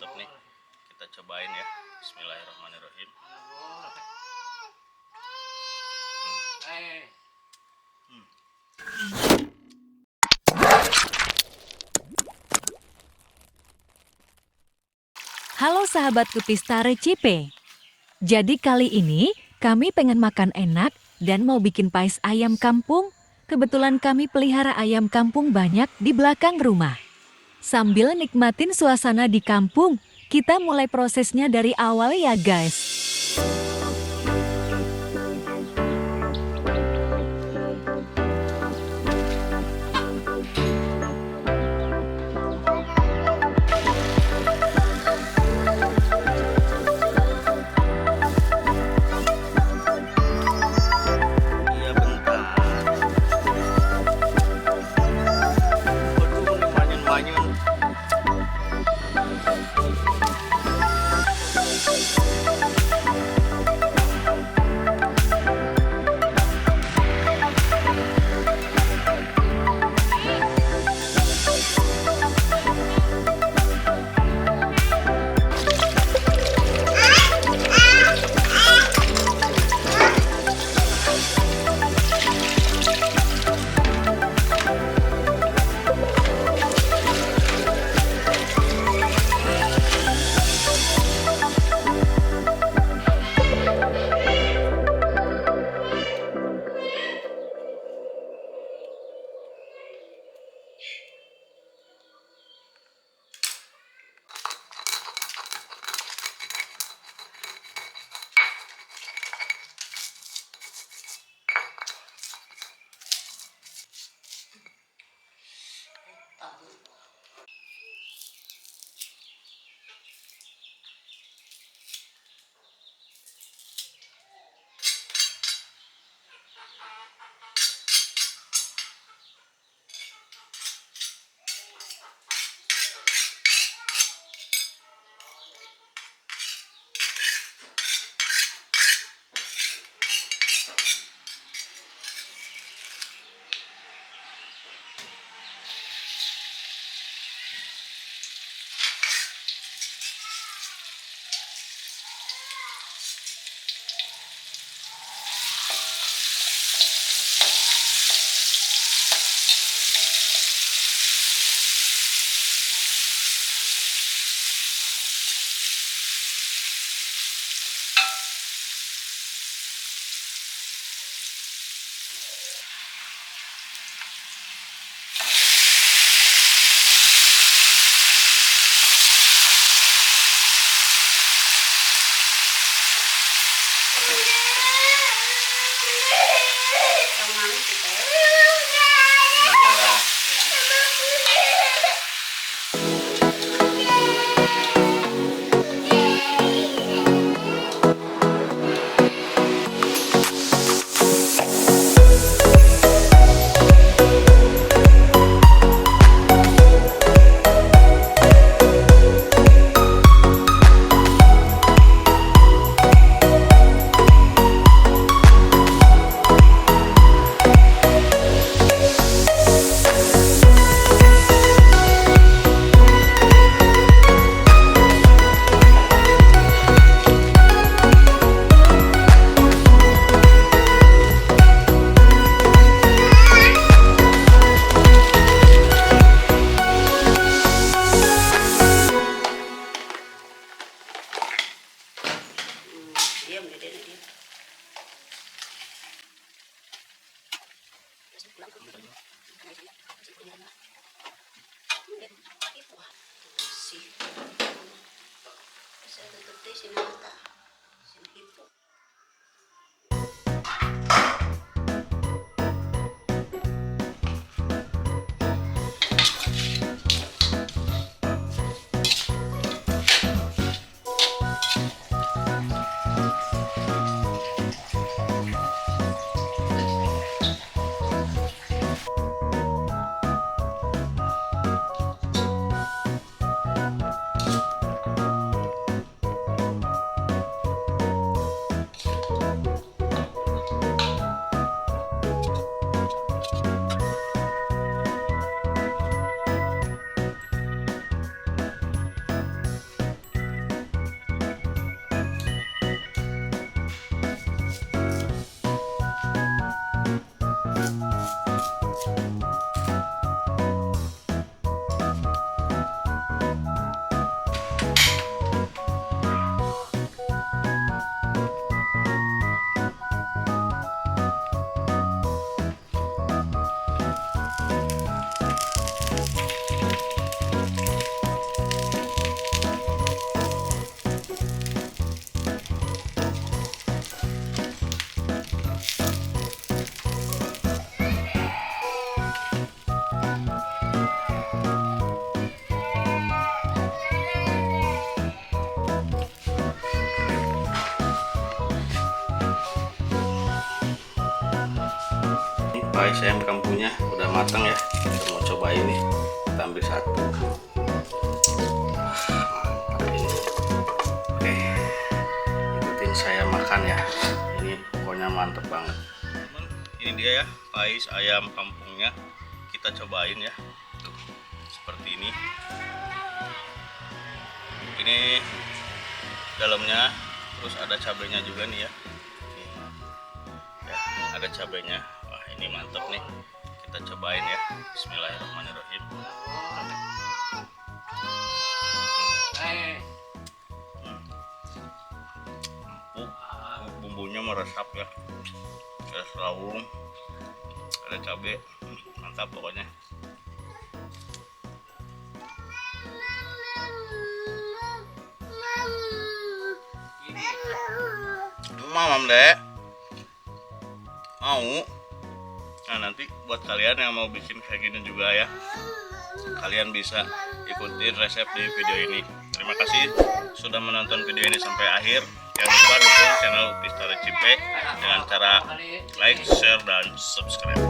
mantep nih. Kita cobain ya. Bismillahirrahmanirrahim. Halo sahabat Kupista Recipe. Jadi kali ini kami pengen makan enak dan mau bikin pais ayam kampung. Kebetulan kami pelihara ayam kampung banyak di belakang rumah. Sambil nikmatin suasana di kampung, kita mulai prosesnya dari awal ya guys. pais ayam kampungnya udah matang ya. Kita mau cobain nih. Kita ambil satu. Mantap ini. Oke, ikutin saya makan ya. Ini pokoknya mantep banget. Teman, ini dia ya pais ayam kampungnya. Kita cobain ya. Tuh, seperti ini. Ini dalamnya, terus ada cabenya juga nih ya. Nih. Ya, ada cabenya. Wah, ini mantap nih. Kita cobain ya. Bismillahirrahmanirrahim. Empuk, bumbunya meresap ya. Ada serawung, ada cabai, mantap pokoknya. Mamam dek mau. Nah, nanti buat kalian yang mau bikin kayak gini juga ya, kalian bisa ikutin resep di video ini. Terima kasih sudah menonton video ini sampai akhir. Jangan lupa dukung channel Upis Tari Cipe dengan cara like, share, dan subscribe.